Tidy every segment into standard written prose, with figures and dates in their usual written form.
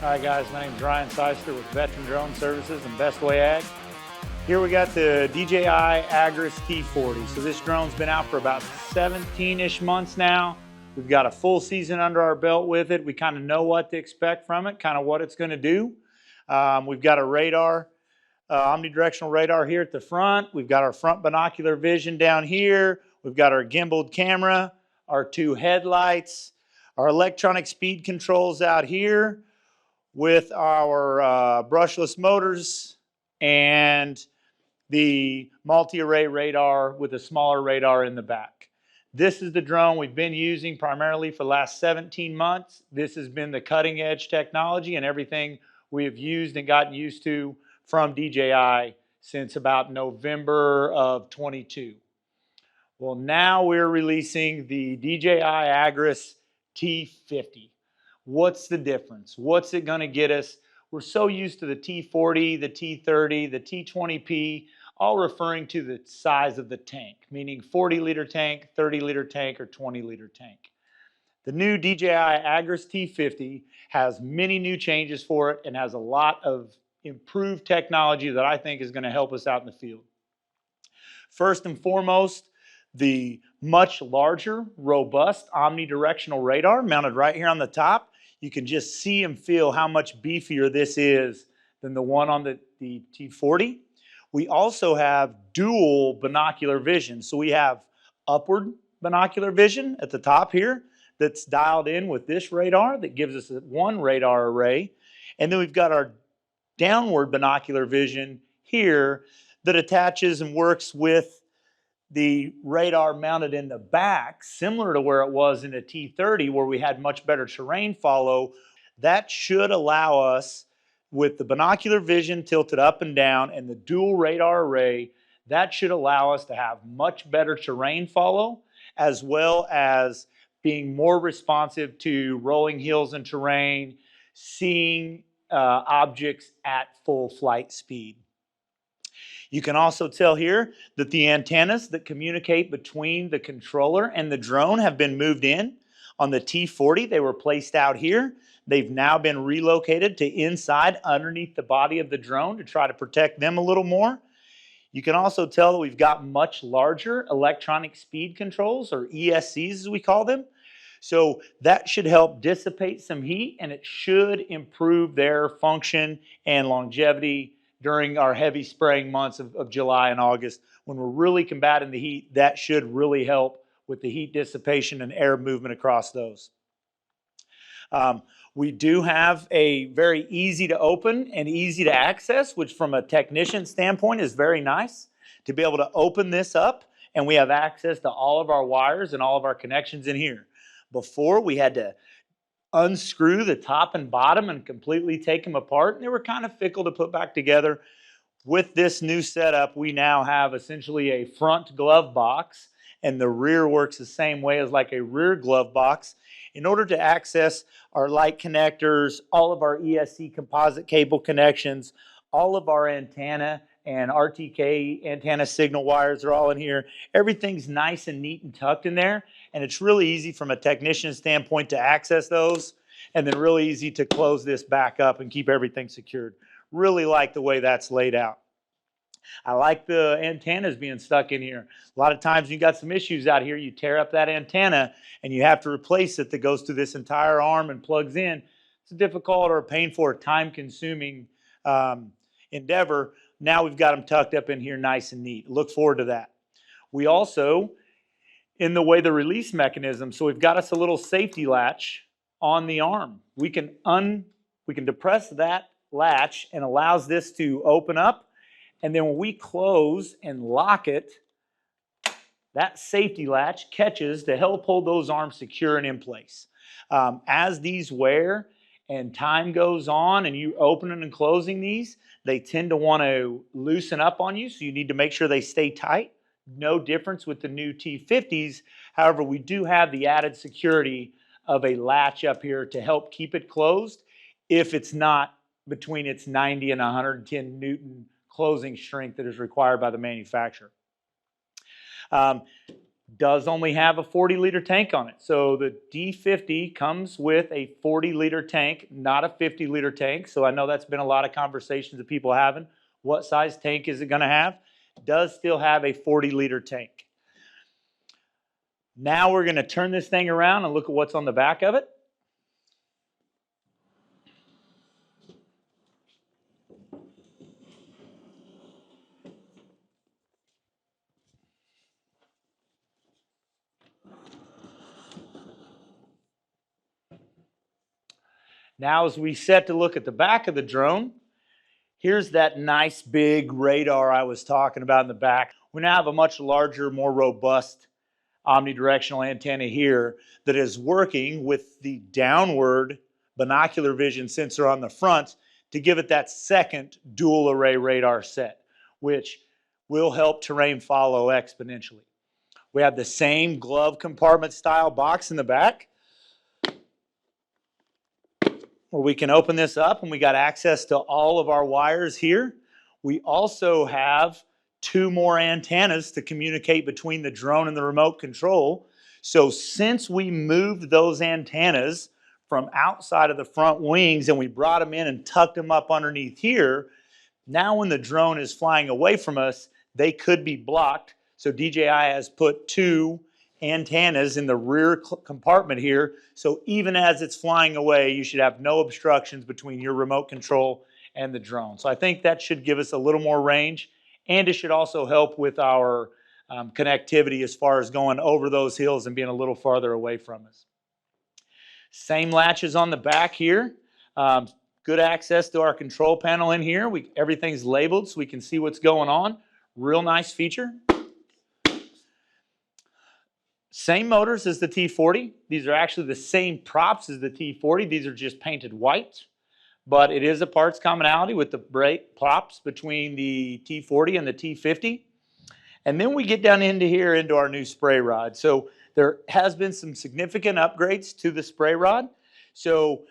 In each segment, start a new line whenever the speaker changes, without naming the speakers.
Hi guys, my name is Ryan Seister with Veteran Drone Services and BestwayAg. Here we got the DJI Agras T40. So this drone's been out for about 17-ish months now. We've got a full season under our belt with it. We kind of know what to expect from it, kind of what it's going to do. We've got a radar, omnidirectional radar here at the front. We've got our front binocular vision down here. We've got our gimbaled camera, our two headlights, our electronic speed controls out here with our brushless motors and the multi-array radar with a smaller radar in the back. This is the drone we've been using primarily for the last 17 months. This has been the cutting edge technology and everything we have used and gotten used to from DJI since about November of 22. Well, now we're releasing the DJI Agras T50. What's the difference? What's it going to get us? We're so used to the T40, the T30, the T20P, all referring to the size of the tank, meaning 40-liter tank, 30-liter tank, or 20-liter tank. The new DJI Agras T50 has many new changes for it and has a lot of improved technology that I think is going to help us out in the field. First and foremost, the much larger, robust omnidirectional radar mounted right here on the top. You can just see and feel how much beefier this is than the one on the T40. We also have dual binocular vision. So we have upward binocular vision at the top here that's dialed in with this radar that gives us one radar array. And then we've got our downward binocular vision here that attaches and works with the radar mounted in the back, similar to where it was in a T30 where we had much better terrain follow. That should allow us, with the binocular vision tilted up and down and the dual radar array, that should allow us to have much better terrain follow, as well as being more responsive to rolling hills and terrain, seeing objects at full flight speed. You can also tell here that the antennas that communicate between the controller and the drone have been moved in. On the T40, they were placed out here. They've now been relocated to inside underneath the body of the drone to try to protect them a little more. You can also tell that we've got much larger electronic speed controls, or ESCs as we call them. So that should help dissipate some heat, and it should improve their function and longevity during our heavy spraying months of July and August. When we're really combating the heat, that should really help with the heat dissipation and air movement across those. We do have a very easy to open and easy to access, which from a technician standpoint is very nice to be able to open this up, and we have access to all of our wires and all of our connections in here. Before, we had to unscrew the top and bottom and completely take them apart, and they were kind of fickle to put back together. With this new setup, we now have essentially a front glove box, and the rear works the same way as like a rear glove box. In order to access our light connectors, all of our ESC composite cable connections, all of our antenna and RTK antenna signal wires are all in here. Everything's nice and neat and tucked in there, and it's really easy from a technician standpoint to access those, and then really easy to close this back up and keep everything secured. Really like the way that's laid out. I like the antennas being stuck in here. A lot of times you got some issues out here, you tear up that antenna and you have to replace it that goes through this entire arm and plugs in. It's a difficult or painful or time-consuming endeavor. Now we've got them tucked up in here nice and neat. Look forward to that. We also, in the way the release mechanism, so we've got us a little safety latch on the arm. We can depress that latch and allows this to open up, and then when we close and lock it, that safety latch catches to help hold those arms secure and in place. As these wear and time goes on and you opening and closing these, they tend to want to loosen up on you, so you need to make sure they stay tight. No difference with the new T50s. However, we do have the added security of a latch up here to help keep it closed if it's not between its 90 and 110 Newton closing strength that is required by the manufacturer. does only have a 40-liter tank on it. So the D50 comes with a 40-liter tank, not a 50-liter tank. So I know that's been a lot of conversations that people having. What size tank is it going to have? It does still have a 40-liter tank. Now we're going to turn this thing around and look at what's on the back of it. Now as we set to look at the back of the drone, here's that nice big radar I was talking about in the back. We now have a much larger, more robust omnidirectional antenna here that is working with the downward binocular vision sensor on the front to give it that second dual array radar set, which will help terrain follow exponentially. We have the same glove compartment style box in the back where we can open this up and we got access to all of our wires here. We also have 2 more antennas to communicate between the drone and the remote control. So since we moved those antennas from outside of the front wings and we brought them in and tucked them up underneath here, now when the drone is flying away from us, they could be blocked. So DJI has put 2 antennas in the rear compartment here. So even as it's flying away, you should have no obstructions between your remote control and the drone. So I think that should give us a little more range, and it should also help with our connectivity as far as going over those hills and being a little farther away from us. Same latches on the back here. Good access to our control panel in here. Everything's labeled so we can see what's going on. Real nice feature. Same motors as the T40. These are actually the same props as the T40. These are just painted white. But it is a parts commonality with the brake props between the T40 and the T50. And then we get down into here into our new spray rod. So there has been some significant upgrades to the spray rod. So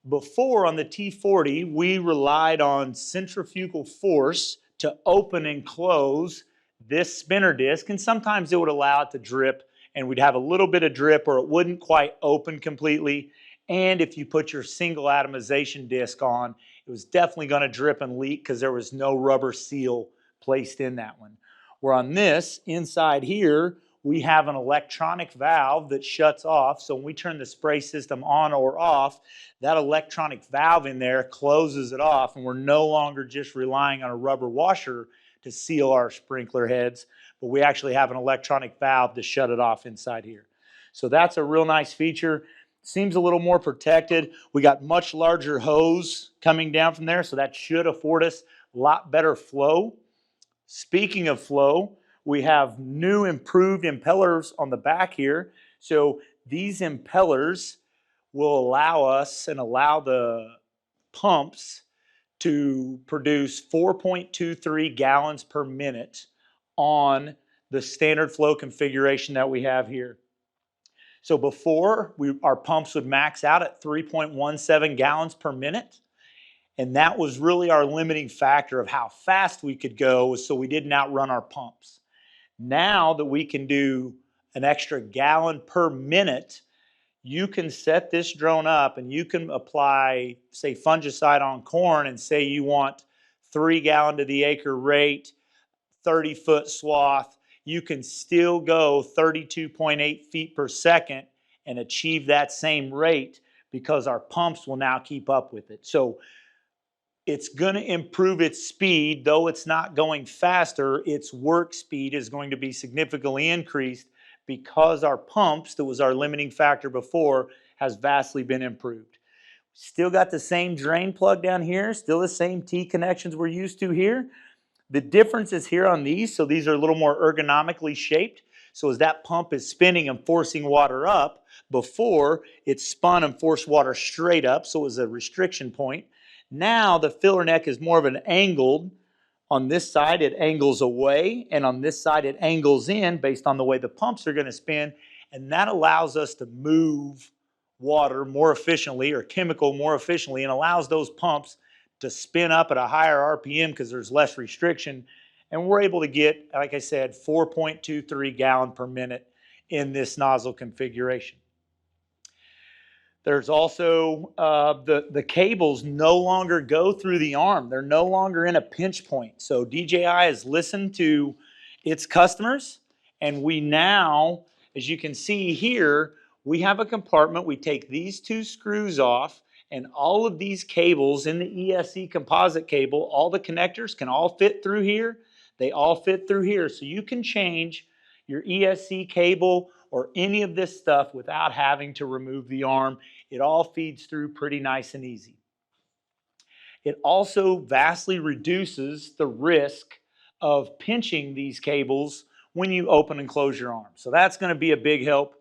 before on the T40, we relied on centrifugal force to open and close this spinner disc, and sometimes it would allow it to drip, and we'd have a little bit of drip or it wouldn't quite open completely. And if you put your single atomization disc on, it was definitely going to drip and leak because there was no rubber seal placed in that one. Where on this, inside here, we have an electronic valve that shuts off. So when we turn the spray system on or off, that electronic valve in there closes it off, and we're no longer just relying on a rubber washer to seal our sprinkler heads, but we actually have an electronic valve to shut it off inside here. So that's a real nice feature. Seems a little more protected. We got much larger hose coming down from there, so that should afford us a lot better flow. Speaking of flow, we have new improved impellers on the back here. So these impellers will allow us and allow the pumps to produce 4.23 gallons per minute on the standard flow configuration that we have here. So before, our pumps would max out at 3.17 gallons per minute. And that was really our limiting factor of how fast we could go, so we didn't outrun our pumps. Now that we can do an extra gallon per minute, you can set this drone up and you can apply, say, fungicide on corn and say you want 3 gallon to the acre rate, 30-foot swath. You can still go 32.8 feet per second and achieve that same rate because our pumps will now keep up with it. So it's going to improve its speed. Though it's not going faster, its work speed is going to be significantly increased because our pumps, that was our limiting factor before, has vastly been improved. Still got the same drain plug down here, still the same T connections we're used to here. The difference is here on these, so these are a little more ergonomically shaped. So as that pump is spinning and forcing water up, before it spun and forced water straight up, so it was a restriction point. Now the filler neck is more of an angled. On this side it angles away, and on this side it angles in based on the way the pumps are going to spin, and that allows us to move water more efficiently or chemical more efficiently, and allows those pumps to spin up at a higher RPM because there's less restriction, And we're able to get, like I said, 4.23 gallon per minute in this nozzle configuration. There's also the cables no longer go through the arm. They're no longer in a pinch point. So DJI has listened to its customers, and we now, as you can see here, we have a compartment. We take these two screws off, and all of these cables in the ESC composite cable, all the connectors can all fit through here. They all fit through here. So you can change your ESC cable or any of this stuff without having to remove the arm. It all feeds through pretty nice and easy. It also vastly reduces the risk of pinching these cables when you open and close your arm. So that's going to be a big help,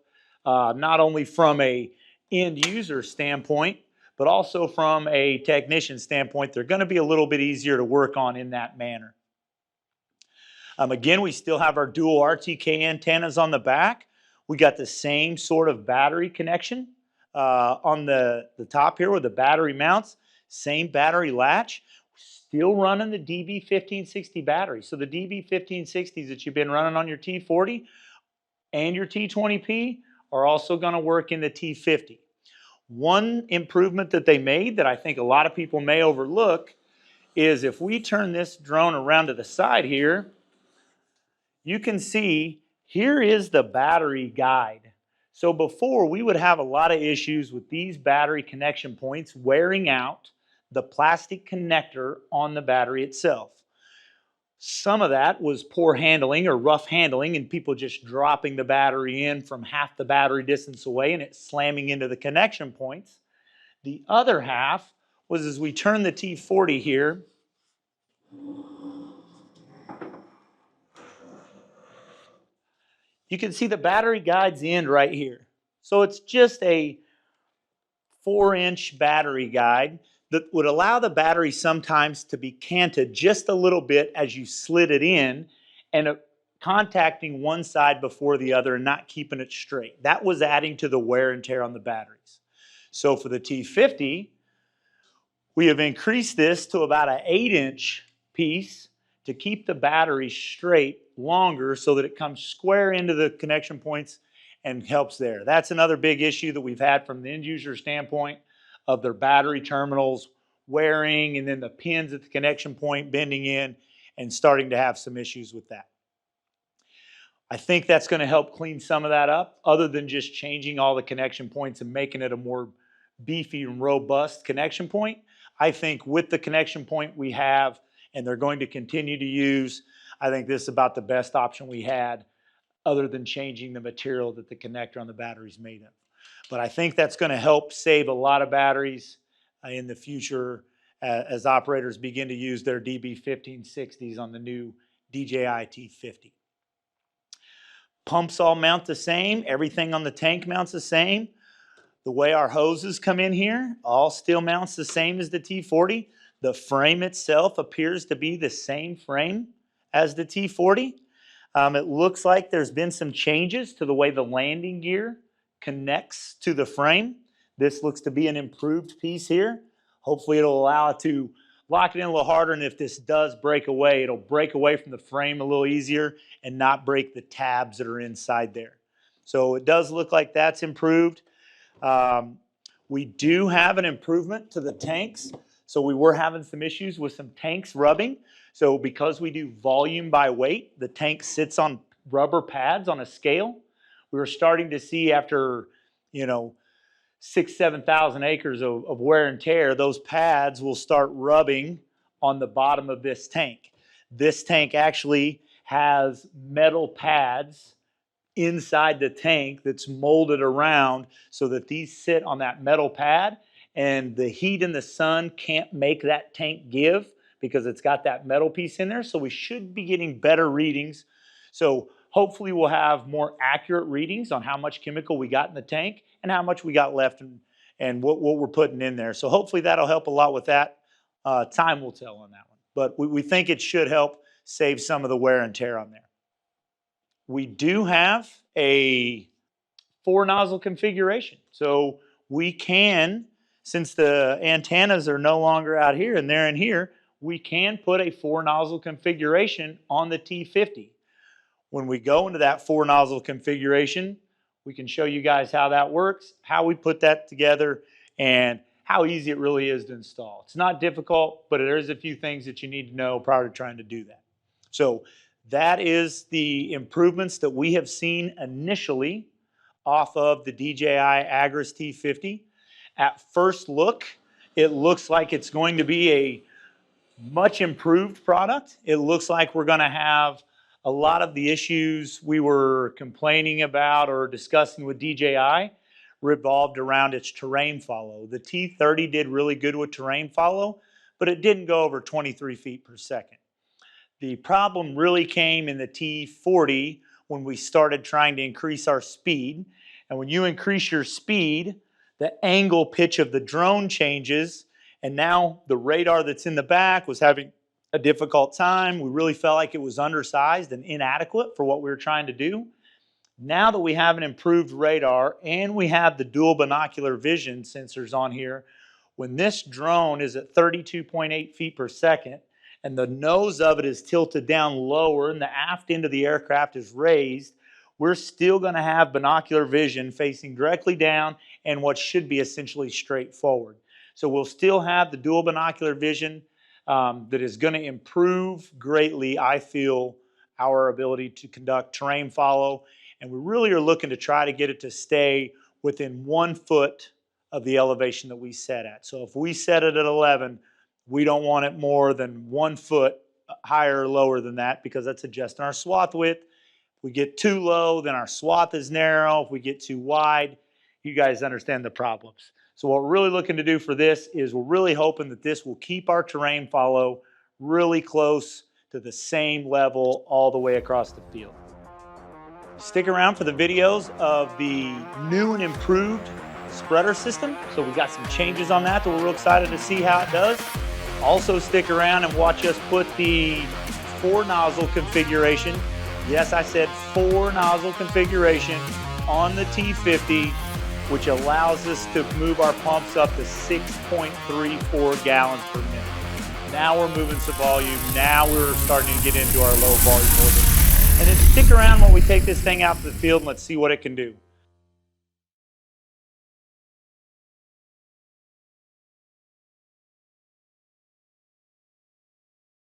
not only from a end user standpoint, but also from a technician standpoint. They're going to be a little bit easier to work on in that manner. Again, we still have our dual RTK antennas on the back. We got the same sort of battery connection on the top here where the battery mounts. Same battery latch. Still running the DB1560 battery. So the DB1560s that you've been running on your T40 and your T20P are also going to work in the T50. One improvement that they made that I think a lot of people may overlook is if we turn this drone around to the side here, you can see here is the battery guide. So before, we would have a lot of issues with these battery connection points wearing out the plastic connector on the battery itself. Some of that was poor handling or rough handling and people just dropping the battery in from half the battery distance away and it slamming into the connection points. The other half was as we turn the T40 here, you can see the battery guide's end right here. So it's just a 4-inch battery guide that would allow the battery sometimes to be canted just a little bit as you slid it in and contacting one side before the other and not keeping it straight. That was adding to the wear and tear on the batteries. So for the T50, we have increased this to about an 8-inch piece to keep the battery straight longer so that it comes square into the connection points and helps there. That's another big issue that we've had from the end user standpoint of their battery terminals wearing and then the pins at the connection point bending in and starting to have some issues with that. I think that's going to help clean some of that up other than just changing all the connection points and making it a more beefy and robust connection point. I think with the connection point we have and they're going to continue to use, I think this is about the best option we had other than changing the material that the connector on the battery is made of. But I think that's going to help save a lot of batteries in the future as operators begin to use their DB1560s on the new DJI T50. Pumps all mount the same. Everything on the tank mounts the same. The way our hoses come in here all still mounts the same as the T40. The frame itself appears to be the same frame as the T40. It looks like there's been some changes to the way the landing gear connects to the frame. This looks to be an improved piece here. Hopefully it'll allow it to lock it in a little harder, and if this does break away, it'll break away from the frame a little easier and not break the tabs that are inside there. So it does look like that's improved. We do have an improvement to the tanks. So we were having some issues with some tanks rubbing. So because we do volume by weight, the tank sits on rubber pads on a scale. We were starting to see after, 6,000-7,000 acres of wear and tear, those pads will start rubbing on the bottom of this tank. This tank actually has metal pads inside the tank that's molded around so that these sit on that metal pad and the heat in the sun can't make that tank give because it's got that metal piece in there. So we should be getting better readings. So hopefully we'll have more accurate readings on how much chemical we got in the tank and how much we got left and what we're putting in there. So hopefully that'll help a lot with that. Time will tell on that one. But we think it should help save some of the wear and tear on there. We do have a 4-nozzle configuration. So we can, since the antennas are no longer out here and they're in here, we can put a 4-nozzle configuration on the T50. When we go into that 4-nozzle configuration, we can show you guys how that works, how we put that together, and how easy it really is to install. It's not difficult, but there is a few things that you need to know prior to trying to do that. So that is the improvements that we have seen initially off of the DJI Agras T50. At first look, it looks like it's going to be a much improved product. It looks like we're going to have a lot of the issues we were complaining about or discussing with DJI revolved around its terrain follow. The T30 did really good with terrain follow, but it didn't go over 23 feet per second. The problem really came in the T40 when we started trying to increase our speed. And when you increase your speed, the angle pitch of the drone changes, and now the radar that's in the back was having a difficult time. We really felt like it was undersized and inadequate for what we were trying to do. Now that we have an improved radar and we have the dual binocular vision sensors on here, when this drone is at 32.8 feet per second and the nose of it is tilted down lower and the aft end of the aircraft is raised, we're still going to have binocular vision facing directly down and what should be essentially straight forward. So we'll still have the dual binocular vision that is going to improve greatly, I feel, our ability to conduct terrain follow. And we really are looking to try to get it to stay within 1 foot of the elevation that we set at. So if we set it at 11, we don't want it more than 1 foot higher or lower than that, because that's adjusting our swath width. If we get too low, then our swath is narrow. If we get too wide, you guys understand the problems. So what we're really looking to do for this is we're really hoping that this will keep our terrain follow really close to the same level all the way across the field. Stick around for the videos of the new and improved spreader system. So we got some changes on that we're real excited to see how it does. Also stick around and watch us put the 4-nozzle configuration. Yes, I said 4-nozzle configuration on the T50, which allows us to move our pumps up to 6.34 gallons per minute. Now we're moving some volume. Now we're starting to get into our low volume orbit. And then stick around when we take this thing out to the field and let's see what it can do.